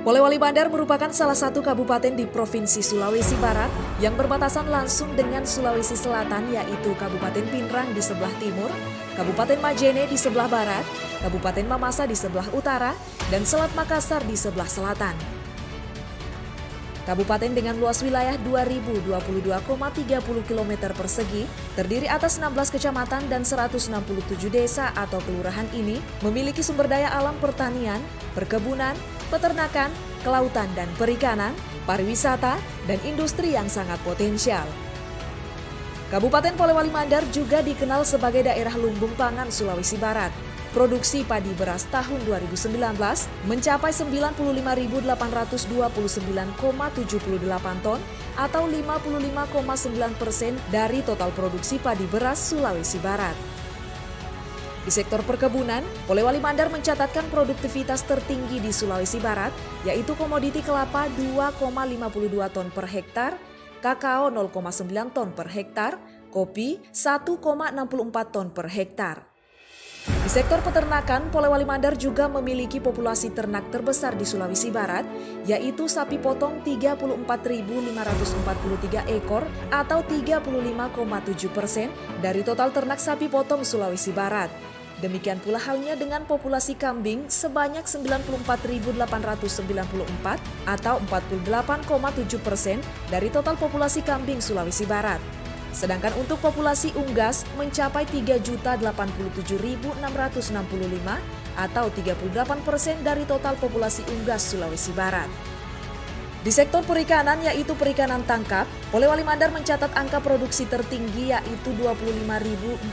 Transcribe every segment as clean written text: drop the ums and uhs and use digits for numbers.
Polewali Mandar merupakan salah satu kabupaten di Provinsi Sulawesi Barat yang berbatasan langsung dengan Sulawesi Selatan, yaitu Kabupaten Pinrang di sebelah timur, Kabupaten Majene di sebelah barat, Kabupaten Mamasa di sebelah utara, dan Selat Makassar di sebelah selatan. Kabupaten dengan luas wilayah 2022,30 km persegi, terdiri atas 16 kecamatan dan 167 desa atau kelurahan ini memiliki sumber daya alam pertanian, perkebunan, peternakan, kelautan dan perikanan, pariwisata, dan industri yang sangat potensial. Kabupaten Polewali Mandar juga dikenal sebagai daerah lumbung pangan Sulawesi Barat. Produksi padi beras tahun 2019 mencapai 95.829,78 ton atau 55,9% dari total produksi padi beras Sulawesi Barat. Di sektor perkebunan, Polewali Mandar mencatatkan produktivitas tertinggi di Sulawesi Barat, yaitu komoditi kelapa 2,52 ton per hektar, kakao 0,9 ton per hektar, kopi 1,64 ton per hektar. Di sektor peternakan, Polewali Mandar juga memiliki populasi ternak terbesar di Sulawesi Barat, yaitu sapi potong 34.543 ekor atau 35,7% dari total ternak sapi potong Sulawesi Barat. Demikian pula halnya dengan populasi kambing sebanyak 94.894 atau 48,7% dari total populasi kambing Sulawesi Barat. Sedangkan untuk populasi unggas mencapai 3.087.665 atau 38% dari total populasi unggas Sulawesi Barat. Di sektor perikanan, yaitu perikanan tangkap, Polewali Mandar mencatat angka produksi tertinggi yaitu 25.488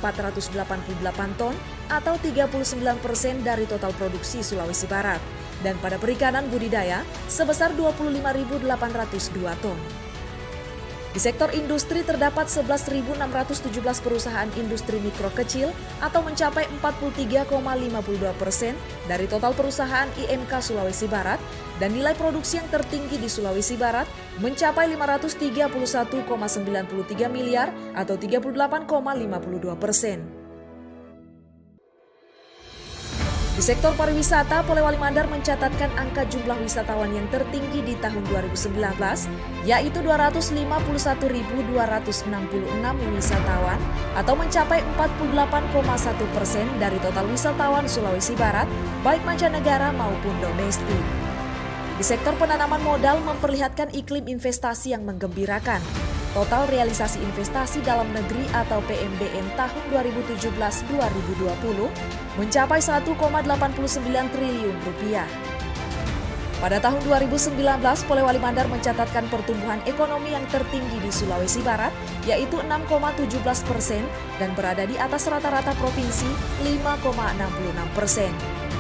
ton atau 39% dari total produksi Sulawesi Barat. Dan pada perikanan budidaya sebesar 25.802 ton. Di sektor industri terdapat 11.617 perusahaan industri mikro kecil atau mencapai 43,52% dari total perusahaan IMK Sulawesi Barat dan nilai produksi yang tertinggi di Sulawesi Barat mencapai 531,93 miliar atau 38,52%. Di sektor pariwisata, Polewali Mandar mencatatkan angka jumlah wisatawan yang tertinggi di tahun 2019, yaitu 251.266 wisatawan atau mencapai 48,1% dari total wisatawan Sulawesi Barat, baik mancanegara maupun domestik. Di sektor penanaman modal memperlihatkan iklim investasi yang menggembirakan. Total realisasi investasi dalam negeri atau PMDN tahun 2017-2020 mencapai 1,89 triliun rupiah. Pada tahun 2019, Polewali Mandar mencatatkan pertumbuhan ekonomi yang tertinggi di Sulawesi Barat, yaitu 6,17% dan berada di atas rata-rata provinsi 5,66%.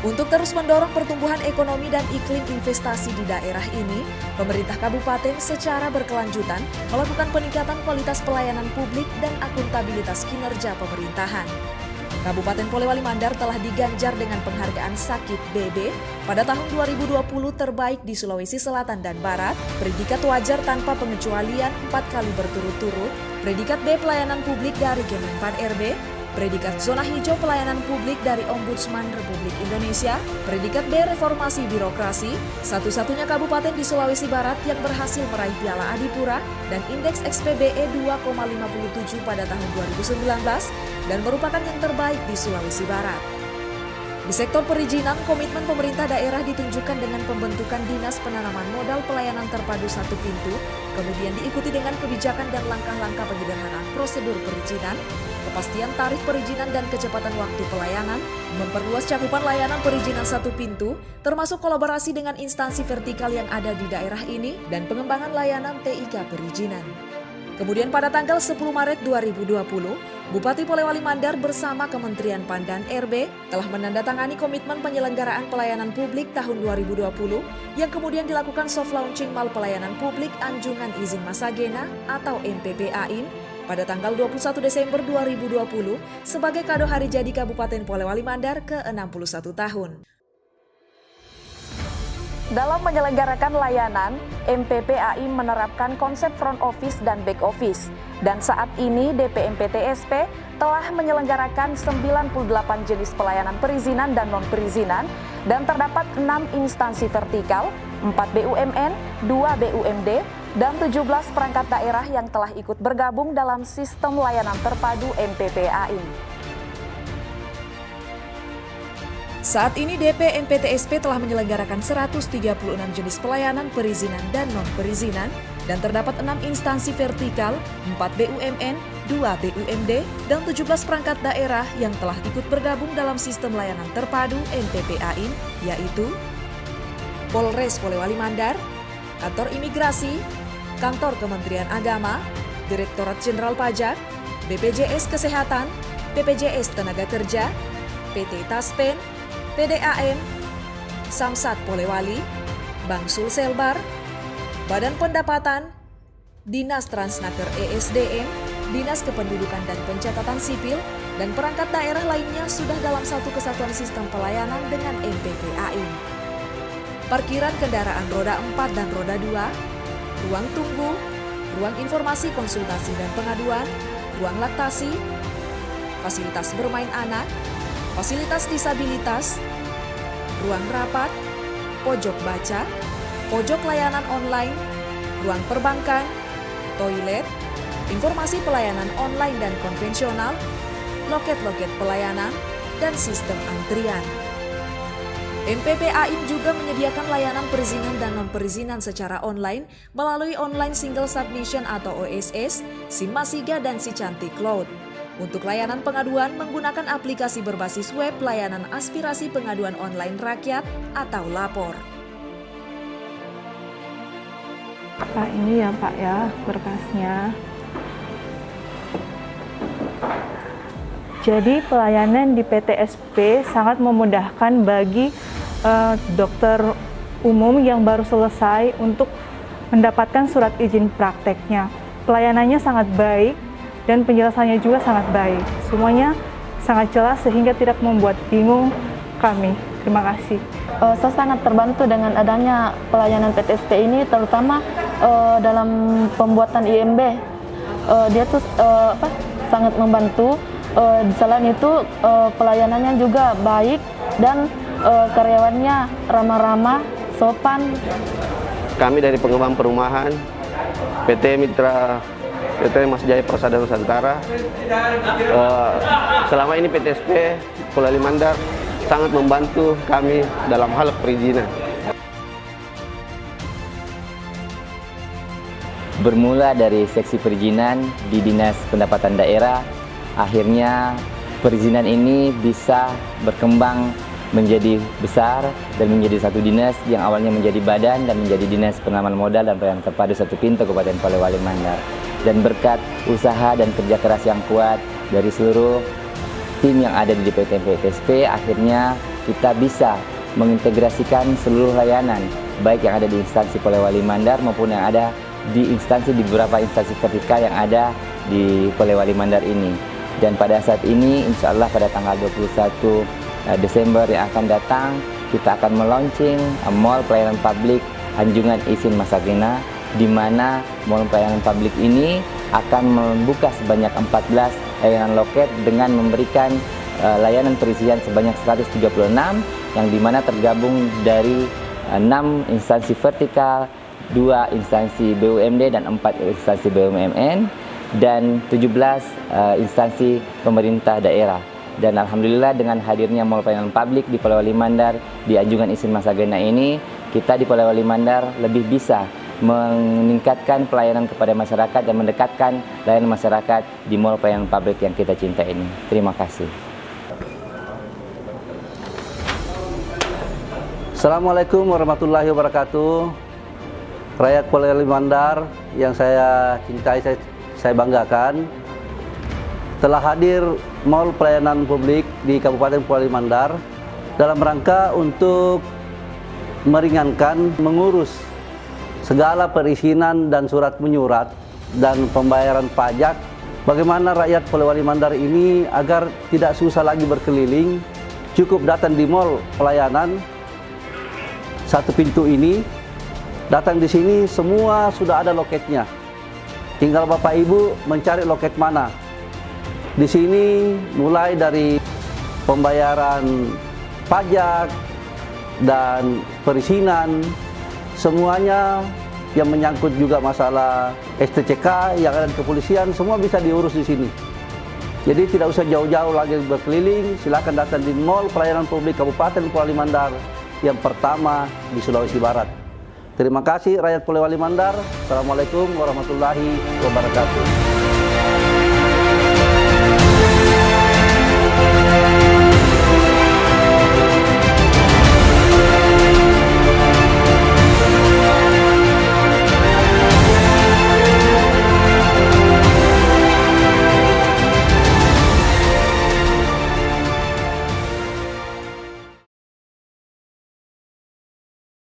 Untuk terus mendorong pertumbuhan ekonomi dan iklim investasi di daerah ini, pemerintah kabupaten secara berkelanjutan melakukan peningkatan kualitas pelayanan publik dan akuntabilitas kinerja pemerintahan. Kabupaten Polewali Mandar telah diganjar dengan penghargaan Sakit BB pada tahun 2020 terbaik di Sulawesi Selatan dan Barat, predikat wajar tanpa pengecualian 4 kali berturut-turut, predikat B pelayanan publik dari Kemenpan RB, predikat zona hijau pelayanan publik dari Ombudsman Republik Indonesia, predikat B reformasi birokrasi, satu-satunya kabupaten di Sulawesi Barat yang berhasil meraih Piala Adipura dan indeks XPBE 2,57 pada tahun 2019 dan merupakan yang terbaik di Sulawesi Barat. Di sektor perizinan, komitmen pemerintah daerah ditunjukkan dengan pembentukan Dinas Penanaman Modal Pelayanan Terpadu Satu Pintu, kemudian diikuti dengan kebijakan dan langkah-langkah penyederhanaan prosedur perizinan, kepastian tarif perizinan dan kecepatan waktu pelayanan, memperluas cakupan layanan perizinan Satu Pintu, termasuk kolaborasi dengan instansi vertikal yang ada di daerah ini, dan pengembangan layanan TIK perizinan. Kemudian pada tanggal 10 Maret 2020, Bupati Polewali Mandar bersama Kementerian PAN dan RB telah menandatangani komitmen penyelenggaraan pelayanan publik tahun 2020 yang kemudian dilakukan soft launching Mal Pelayanan Publik Anjungan Izin Masagena atau MPPAIN pada tanggal 21 Desember 2020 sebagai kado hari jadi Kabupaten Polewali Mandar ke-61 tahun. Dalam menyelenggarakan layanan, MPPAI menerapkan konsep front office dan back office. Dan saat ini DPMPTSP telah menyelenggarakan 98 jenis pelayanan perizinan dan non-perizinan dan terdapat 6 instansi vertikal, 4 BUMN, 2 BUMD, dan 17 perangkat daerah yang telah ikut bergabung dalam sistem layanan terpadu MPPAI. Saat ini DP MPTSP telah menyelenggarakan 136 jenis pelayanan perizinan dan non-perizinan dan terdapat 6 instansi vertikal, 4 BUMN, 2 BUMD, dan 17 perangkat daerah yang telah ikut bergabung dalam sistem layanan terpadu MPPAI, yaitu Polres Polewali Mandar, Kantor Imigrasi, Kantor Kementerian Agama, Direktorat Jenderal Pajak, BPJS Kesehatan, BPJS Tenaga Kerja, PT Taspen, PDAM, Samsat Polewali, Bank Sulselbar, Badan Pendapatan, Dinas Transnaker ESDM, Dinas Kependudukan dan Pencatatan Sipil, dan perangkat daerah lainnya sudah dalam satu kesatuan sistem pelayanan dengan MPPAI. Parkiran kendaraan roda 4 dan roda 2, ruang tunggu, ruang informasi konsultasi dan pengaduan, ruang laktasi, fasilitas bermain anak, fasilitas disabilitas, ruang rapat, pojok baca, pojok layanan online, ruang perbankan, toilet, informasi pelayanan online dan konvensional, loket-loket pelayanan, dan sistem antrian. MPPAI juga menyediakan layanan perizinan dan non-perizinan secara online melalui Online Single Submission atau OSS, SIM-Masiga, dan Si Cantik Cloud. Untuk layanan pengaduan menggunakan aplikasi berbasis web layanan aspirasi pengaduan online rakyat atau lapor. Pak, ini ya Pak ya berkasnya. Jadi pelayanan di PTSP sangat memudahkan bagi dokter umum yang baru selesai untuk mendapatkan surat izin prakteknya. Pelayanannya sangat baik dan penjelasannya juga sangat baik. Semuanya sangat jelas sehingga tidak membuat bingung kami. Terima kasih. Saya sangat terbantu dengan adanya pelayanan PTSP ini, terutama dalam pembuatan IMB. Dia tuh sangat membantu. Selain itu pelayanannya juga baik dan karyawannya ramah-ramah, sopan. Kami dari pengembang perumahan PT Mitra PT Mas Jaya Persada Nusantara, selama ini PTSP Polewali Mandar sangat membantu kami dalam hal perizinan. Bermula dari seksi perizinan di Dinas Pendapatan Daerah, akhirnya perizinan ini bisa berkembang menjadi besar dan menjadi satu dinas yang awalnya menjadi badan dan menjadi Dinas Penanaman Modal dan Pelayanan Terpadu Satu Pintu Kabupaten Polewali Mandar. Dan berkat usaha dan kerja keras yang kuat dari seluruh tim yang ada di DPT PTSP, akhirnya kita bisa mengintegrasikan seluruh layanan, baik yang ada di instansi Polewali Mandar maupun yang ada di beberapa instansi vertikal yang ada di Polewali Mandar ini. Dan pada saat ini, insya Allah pada tanggal 21 Desember yang akan datang, kita akan meluncing Mall Pelayanan Publik Anjungan Isin Masagena, di mana mall pelayanan publik ini akan membuka sebanyak 14 layanan loket dengan memberikan layanan perizinan sebanyak 136 yang dimana tergabung dari 6 instansi vertikal, 2 instansi BUMD dan 4 instansi BUMN dan 17 instansi pemerintah daerah. Dan alhamdulillah dengan hadirnya mall pelayanan publik di Polewali Mandar di Anjungan Isin Masagena ini, kita di Polewali Mandar lebih bisa meningkatkan pelayanan kepada masyarakat dan mendekatkan layanan masyarakat di mall pelayanan publik yang kita cintai ini. Terima kasih. Assalamualaikum warahmatullahi wabarakatuh. Rakyat Polewali Mandar yang saya cintai, saya banggakan, telah hadir mall pelayanan publik di Kabupaten Polewali Mandar dalam rangka untuk meringankan mengurus segala perizinan dan surat menyurat dan pembayaran pajak. Bagaimana rakyat Polewali Mandar ini agar tidak susah lagi berkeliling, cukup datang di mall pelayanan Satu Pintu ini. Datang di sini semua sudah ada loketnya. Tinggal Bapak Ibu mencari loket mana. Di sini mulai dari pembayaran pajak, dan perizinan, semuanya yang menyangkut juga masalah STCK yang ada di kepolisian, semua bisa diurus di sini. Jadi tidak usah jauh-jauh lagi berkeliling, silakan datang di Mall Pelayanan Publik Kabupaten Polewali Mandar yang pertama di Sulawesi Barat. Terima kasih rakyat Polewali Mandar. Assalamualaikum warahmatullahi wabarakatuh.